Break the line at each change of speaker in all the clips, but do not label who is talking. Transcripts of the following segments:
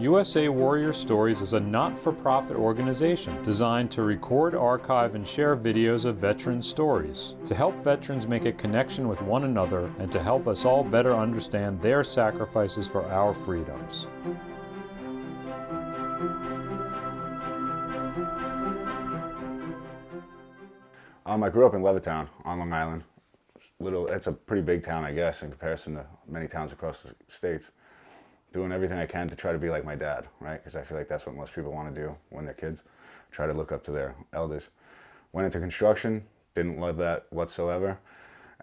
USA Warrior Stories is a not-for-profit organization designed to record, archive, and share videos of veteran stories, to help veterans make a connection with one another and to help us all better understand their sacrifices for our freedoms.
I grew up in Levittown on Long Island. It's a pretty big town, I guess, in comparison to many towns across the states. Doing everything I can to try to be like my dad, right? Because I feel like that's what most people want to do when they're kids. Try to look up to their elders. Went into construction, didn't love that whatsoever,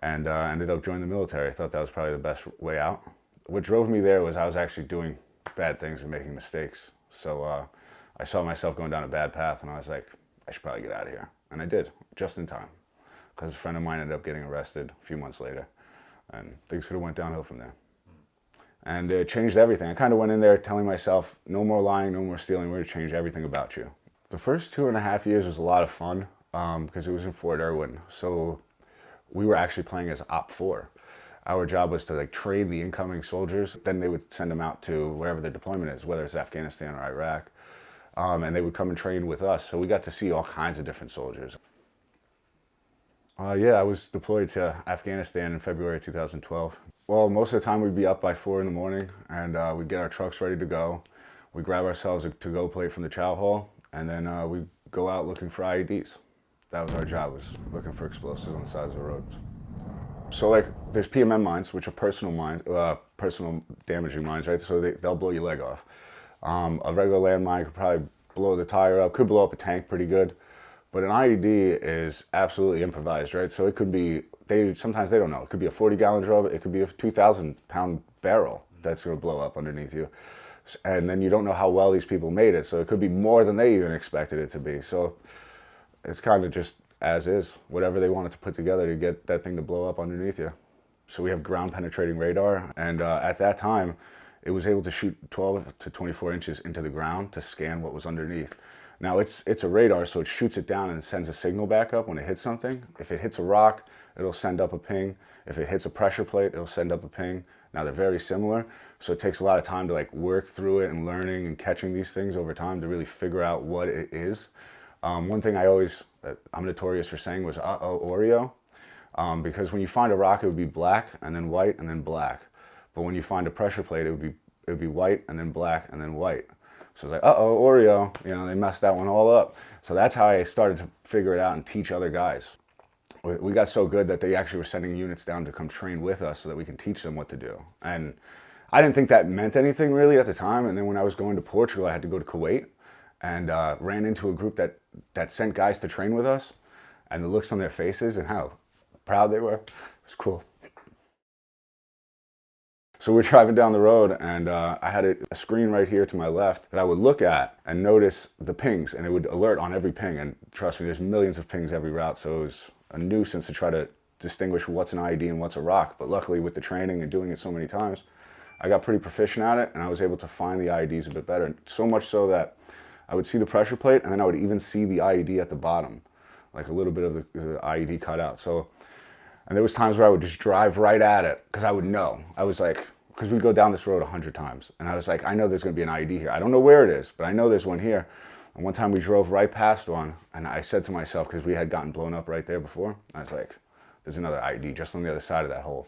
and ended up joining the military. I thought that was probably the best way out. What drove me there was I was actually doing bad things and making mistakes. So I saw myself going down a bad path, and I was like, I should probably get out of here. And I did, just in time. Because a friend of mine ended up getting arrested a few months later, and things could have went downhill from there. And it changed everything. I kind of went in there telling myself, no more lying, no more stealing, we're going to change everything about you. The first 2.5 years was a lot of fun because it was in Fort Irwin. So we were actually playing as Op 4. Our job was to train the incoming soldiers. Then they would send them out to wherever the deployment is, whether it's Afghanistan or Iraq. And they would come and train with us. So we got to see all kinds of different soldiers. Yeah, I was deployed to Afghanistan in February 2012. Well, most of the time we'd be up by 4 in the morning and we'd get our trucks ready to go. We'd grab ourselves a to-go plate from the chow hall and then we'd go out looking for IEDs. That was our job, was looking for explosives on the sides of the roads. So there's PMM mines, which are personal mines, personal damaging mines, right? So they'll blow your leg off. A regular landmine could probably blow the tire up, could blow up a tank pretty good. But an IED is absolutely improvised, right? So it could be, sometimes they don't know. It could be a 40-gallon drum, it could be a 2,000-pound barrel that's going to blow up underneath you. And then you don't know how well these people made it, so it could be more than they even expected it to be. So it's kind of just as is, whatever they wanted to put together to get that thing to blow up underneath you. So we have ground-penetrating radar, and at that time, it was able to shoot 12 to 24 inches into the ground to scan what was underneath. Now it's a radar, so it shoots it down and sends a signal back up when it hits something. If it hits a rock, it'll send up a ping. If it hits a pressure plate, it'll send up a ping. Now they're very similar, so it takes a lot of time to work through it and learning and catching these things over time to really figure out what it is. One thing I'm notorious for saying was uh-oh Oreo, because when you find a rock, it would be black and then white and then black. But when you find a pressure plate, it would be white and then black and then white. So it's like, uh-oh, Oreo, they messed that one all up. So that's how I started to figure it out and teach other guys. We got so good that they actually were sending units down to come train with us so that we can teach them what to do. And I didn't think that meant anything really at the time. And then when I was going to Portugal, I had to go to Kuwait and ran into a group that sent guys to train with us. And the looks on their faces and how proud they were, it was cool. So we're driving down the road and I had a screen right here to my left that I would look at and notice the pings, and it would alert on every ping. And trust me, there's millions of pings every route, so it was a nuisance to try to distinguish what's an IED and what's a rock. But luckily with the training and doing it so many times, I got pretty proficient at it and I was able to find the IEDs a bit better. So much so that I would see the pressure plate and then I would even see the IED at the bottom, like a little bit of the IED cut out. So, and there was times where I would just drive right at it because I would know. I was like, because we'd go down this road 100 times. And I was like, I know there's gonna be an IED here. I don't know where it is, but I know there's one here. And one time we drove right past one and I said to myself, because we had gotten blown up right there before, I was like, there's another IED just on the other side of that hole.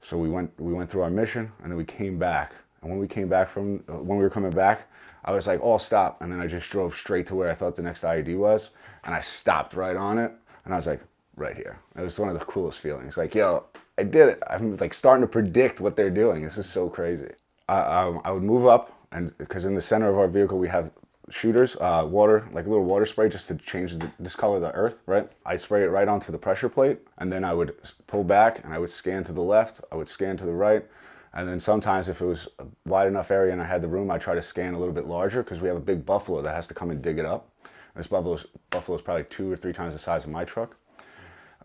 So we went through our mission and then we came back. And when we were coming back, I was like, oh, stop. And then I just drove straight to where I thought the next IED was. And I stopped right on it. And I was like, right here. It was one of the coolest feelings. Like, yo, I did it. I'm starting to predict what they're doing. This is so crazy. I would move up, and because in the center of our vehicle we have shooters, water, like a little water spray just to change discolor the earth, right? I'd spray it right onto the pressure plate, and then I would pull back and I would scan to the left, I would scan to the right, and then sometimes if it was a wide enough area and I had the room, I'd try to scan a little bit larger because we have a big buffalo that has to come and dig it up. This buffalo is probably 2 or 3 times the size of my truck.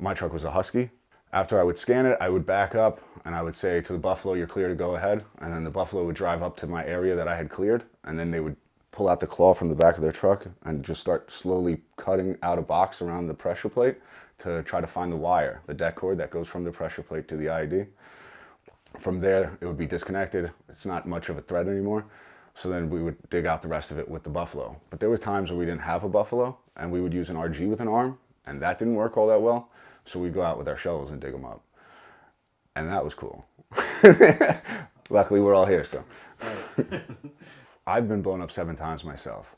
My truck was a Husky. After I would scan it, I would back up and I would say to the buffalo, you're clear to go ahead. And then the buffalo would drive up to my area that I had cleared. And then they would pull out the claw from the back of their truck and just start slowly cutting out a box around the pressure plate to try to find the wire, the deck cord that goes from the pressure plate to the IED. From there, it would be disconnected. It's not much of a threat anymore. So then we would dig out the rest of it with the buffalo. But there were times where we didn't have a buffalo and we would use an RG with an arm, and that didn't work all that well. So we'd go out with our shovels and dig them up. And that was cool. Luckily, we're all here, so. I've been blown up 7 times myself.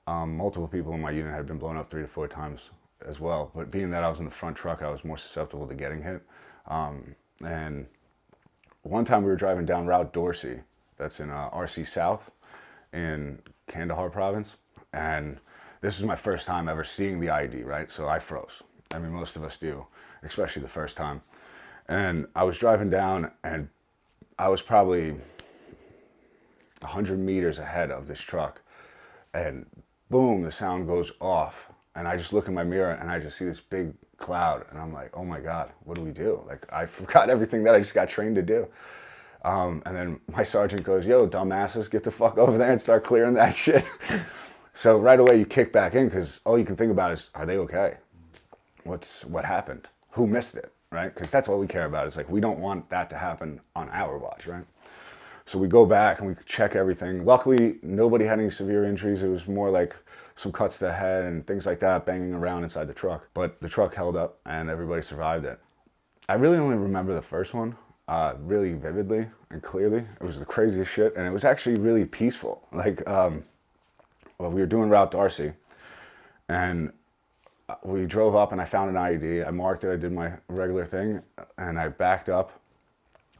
Multiple people in my unit had been blown up 3 to 4 times as well. But being that I was in the front truck, I was more susceptible to getting hit. And one time we were driving down Route Dorsey, that's in RC South in Kandahar province. And this was my first time ever seeing the IED, right? So I froze. I mean, most of us do, especially the first time. And I was driving down and I was probably 100 meters ahead of this truck. And boom, the sound goes off. And I just look in my mirror and I just see this big cloud. And I'm like, oh my God, what do we do? Like, I forgot everything that I just got trained to do. And then my sergeant goes, yo, dumbasses, get the fuck over there and start clearing that shit. So right away you kick back in because all you can think about is, are they okay? What happened? Who missed it, right? Because that's all we care about. It's like, we don't want that to happen on our watch, right? So we go back and we check everything. Luckily, nobody had any severe injuries. It was more like some cuts to the head and things like that, banging around inside the truck. But the truck held up and everybody survived it. I really only remember the first one really vividly and clearly. It was the craziest shit, and it was actually really peaceful. Like, well, we were doing Route Dorsey, and we drove up and I found an IED. I marked it, I did my regular thing, and I backed up.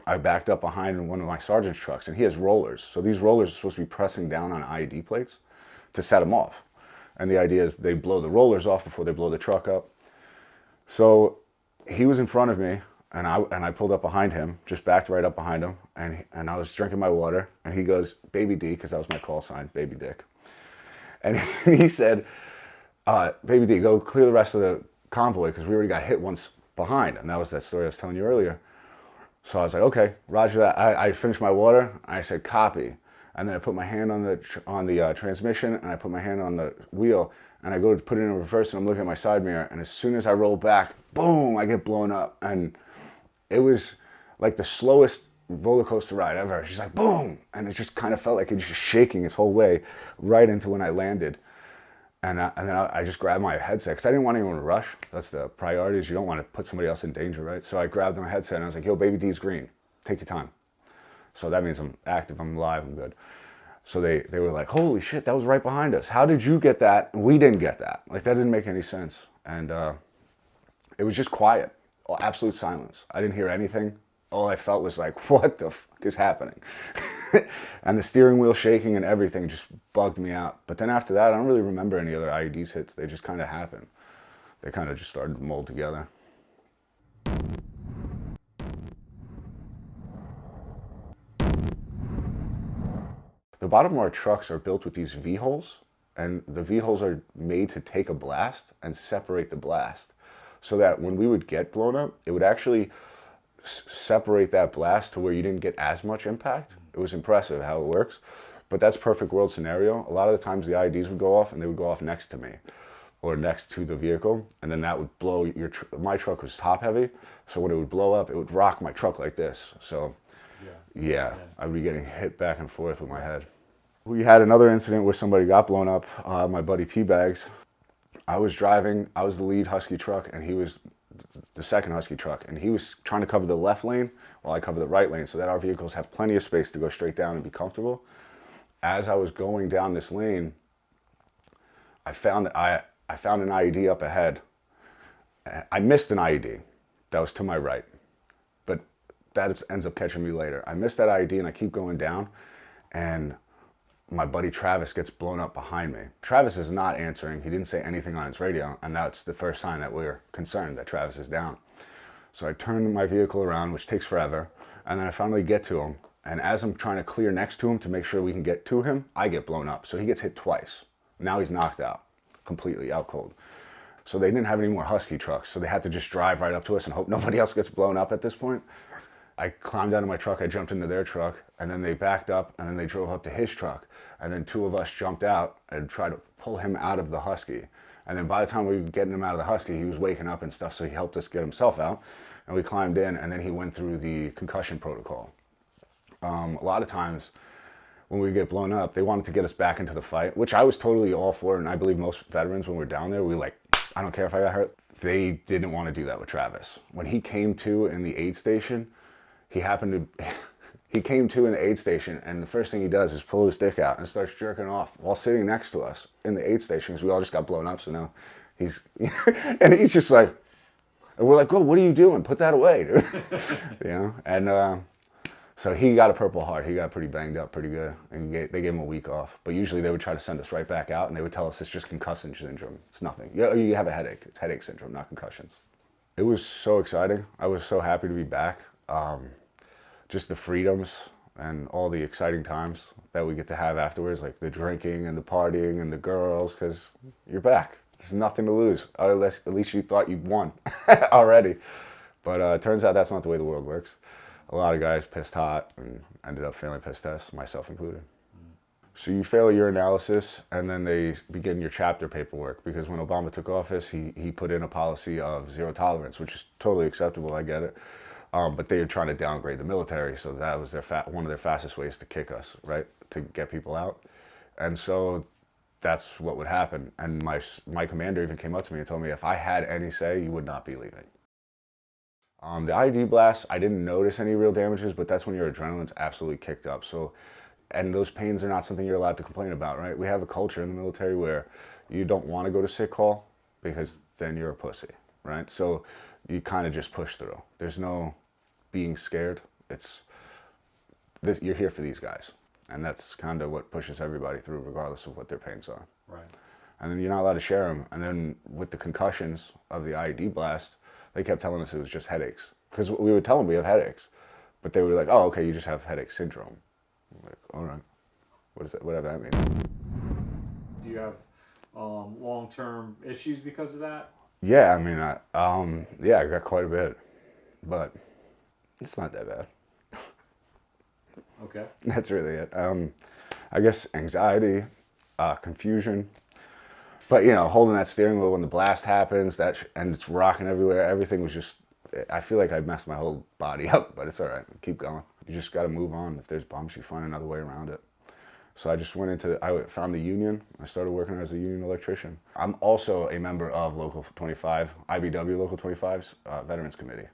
I backed up behind one of my sergeant's trucks, and he has rollers. So these rollers are supposed to be pressing down on IED plates to set them off. And the idea is they blow the rollers off before they blow the truck up. So he was in front of me, and I pulled up behind him, just backed right up behind him, and I was drinking my water, and he goes, Baby D, because that was my call sign, Baby Dick. And he said, Baby D, go clear the rest of the convoy, because we already got hit once behind. And that was that story I was telling you earlier. So I was like, okay, roger that. I finished my water. I said, copy. And then I put my hand on the transmission, and I put my hand on the wheel, and I go to put it in reverse, and I'm looking at my side mirror, and as soon as I roll back, boom, I get blown up. And it was like the slowest roller coaster ride ever. She's like, boom, and it just kind of felt like it was just shaking its whole way right into when I landed. And then I just grabbed my headset because I didn't want anyone to rush. That's the priority, is you don't want to put somebody else in danger, right? So I grabbed my headset and I was like, yo, Baby D's green. Take your time. So that means I'm active, I'm alive, I'm good. So they were like, holy shit, that was right behind us. How did you get that? And we didn't get that. Like, that didn't make any sense. And it was just quiet, absolute silence. I didn't hear anything. All I felt was like, what the fuck is happening? And the steering wheel shaking and everything just bugged me out. But then after that, I don't really remember any other IEDs hits. They just kind of happened. They kind of just started to mold together. The bottom of our trucks are built with these V-holes, and the V-holes are made to take a blast and separate the blast, so that when we would get blown up, it would actually separate that blast to where you didn't get as much impact. It was impressive how it works, but that's perfect world scenario. A lot of the times the IEDs would go off and they would go off next to me or next to the vehicle, and then that would blow my truck was top heavy, so when it would blow up, it would rock my truck like this. So yeah, I would be getting hit back and forth with my head. We had another incident where somebody got blown up, my buddy T-Bags. I was driving, I was the lead Husky truck, and he was the second Husky truck, and he was trying to cover the left lane while I cover the right lane so that our vehicles have plenty of space to go straight down and be comfortable. As I was going down this lane, I found an IED up ahead. I missed an IED that was to my right, but that ends up catching me later. I missed that IED and I keep going down, and my buddy Travis gets blown up behind me. Travis is not answering. He didn't say anything on his radio, and that's the first sign that we're concerned that Travis is down. So I turn my vehicle around, which takes forever, and then I finally get to him. And as I'm trying to clear next to him to make sure we can get to him, I get blown up. So he gets hit twice. Now he's knocked out, completely out cold. So they didn't have any more Husky trucks, so they had to just drive right up to us and hope nobody else gets blown up at this point. I climbed out of my truck, I jumped into their truck, and then they backed up, and then they drove up to his truck. And then 2 of us jumped out and tried to pull him out of the Husky. And then by the time we were getting him out of the Husky, he was waking up and stuff, so he helped us get himself out. And we climbed in, and then he went through the concussion protocol. A lot of times, when we get blown up, they wanted to get us back into the fight, which I was totally all for, and I believe most veterans, when we're down there, we like, I don't care if I got hurt. They didn't want to do that with Travis. When he came to in the aid station, he came to in the aid station, and the first thing he does is pull his dick out and starts jerking off while sitting next to us in the aid station, because we all just got blown up, so now he's, and he's just like, and we're like, oh, what are you doing? Put that away, dude. You know, and so he got a Purple Heart. He got pretty banged up pretty good, and they gave him a week off. But usually they would try to send us right back out, and they would tell us it's just concussion syndrome. It's nothing. You have a headache. It's headache syndrome, not concussions. It was so exciting. I was so happy to be back. Just the freedoms and all the exciting times that we get to have afterwards, like the drinking and the partying and the girls, because you're back. There's nothing to lose, unless at least you thought you'd won already. But it turns out that's not the way the world works. A lot of guys pissed hot and ended up failing piss tests, myself included. So you fail your analysis, and then they begin your chapter paperwork, because when Obama took office, he put in a policy of zero tolerance, which is totally acceptable, I get it. But they were trying to downgrade the military, so that was one of their fastest ways to kick us, right? To get people out. And so that's what would happen. And my commander even came up to me and told me if I had any say, you would not be leaving. The IED blast, I didn't notice any real damages, but that's when your adrenaline's absolutely kicked up. So, and those pains are not something you're allowed to complain about, right? We have a culture in the military where you don't want to go to sick call because then you're a pussy, right? So you kind of just push through. There's no being scared. You're here for these guys. And that's kind of what pushes everybody through, regardless of what their pains are.
Right.
And then you're not allowed to share them. And then with the concussions of the IED blast, they kept telling us it was just headaches. Because we would tell them we have headaches. But they were like, oh, okay, you just have headache syndrome. I'm like, all right. What is that? Whatever that means.
Do you have long-term issues because of that?
Yeah, I mean, I got quite a bit. But it's not that bad.
Okay.
That's really it. I guess anxiety, confusion. But, you know, holding that steering wheel when the blast happens, and it's rocking everywhere, everything was just, I feel like I messed my whole body up, but it's all right. Keep going. You just got to move on. If there's bumps, you find another way around it. So I just I found the union. I started working as a union electrician. I'm also a member of Local 25, IBW Local 25's Veterans Committee.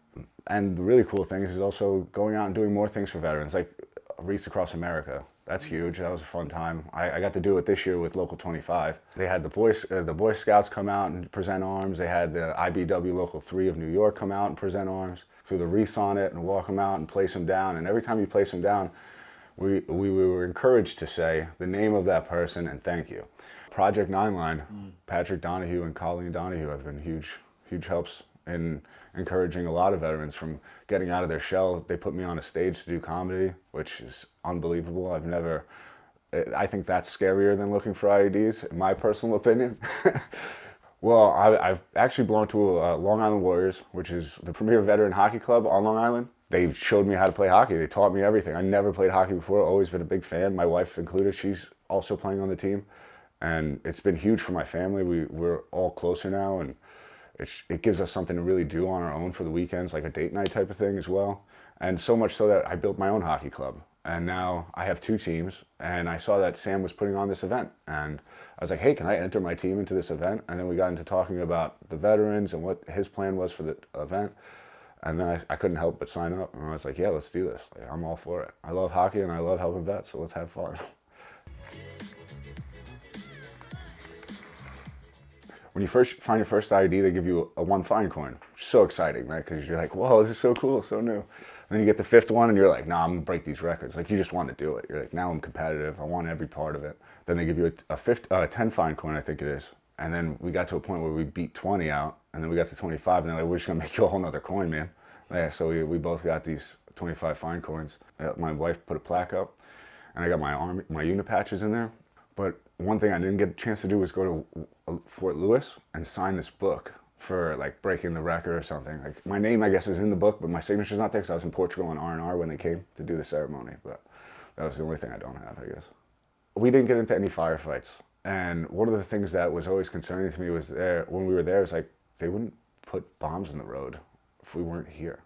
And the really cool thing is also going out and doing more things for veterans, like Wreaths Across America. That's huge. That was a fun time. I got to do it this year with Local 25. They had the Boy Scouts come out and present arms. They had the IBW Local 3 of New York come out and present arms. Threw the wreaths on it and walk them out and place them down. And every time you place them down, we were encouraged to say the name of that person and thank you. Project 9 Line, Patrick Donahue and Colleen Donahue have been huge helps in encouraging a lot of veterans from getting out of their shell. They put me on a stage to do comedy, which is unbelievable. I think that's scarier than looking for IEDs, in my personal opinion. Well, I've actually belonged to Long Island Warriors, which is the premier veteran hockey club on Long Island. They showed me how to play hockey. They taught me everything. I never played hockey before, always been a big fan. My wife included, she's also playing on the team. And it's been huge for my family. We're all closer now, and it gives us something to really do on our own for the weekends, like a date night type of thing as well. And so much so that I built my own hockey club. And now I have 2 teams, and I saw that Sam was putting on this event. And I was like, hey, can I enter my team into this event? And then we got into talking about the veterans and what his plan was for the event. And then I couldn't help but sign up. And I was like, yeah, let's do this. Like, I'm all for it. I love hockey and I love helping vets, so let's have fun. When you first find your first IED, they give you a 1 Find Coin. So exciting, right? Because you're like, whoa, this is so cool, so new. And then you get the 5th one and you're like, nah, I'm gonna break these records. Like, you just want to do it. You're like, now I'm competitive. I want every part of it. Then they give you a 10 Find Coin, I think it is. And then we got to a point where we beat 20 out, and then we got to 25, and they're like, we're just gonna make you a whole nother coin, man. Yeah, so we both got these 25 Find Coins. My wife put a plaque up, and I got my unit patches in there. But one thing I didn't get a chance to do was go to Fort Lewis and sign this book for like breaking the record or something. Like, my name, I guess, is in the book, but my signature's not there because I was in Portugal on R&R when they came to do the ceremony. But that was the only thing I don't have, I guess. We didn't get into any firefights. And one of the things that was always concerning to me was when we were there, it's like they wouldn't put bombs in the road if we weren't here.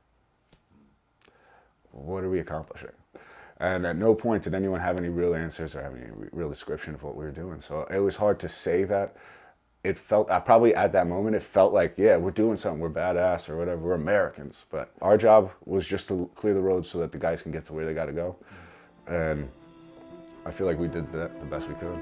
What are we accomplishing? And at no point did anyone have any real answers or have any real description of what we were doing. So it was hard to say that. It felt, probably at that moment, it felt like, yeah, we're doing something, we're badass or whatever, we're Americans. But our job was just to clear the road so that the guys can get to where they gotta go. And I feel like we did that the best we could.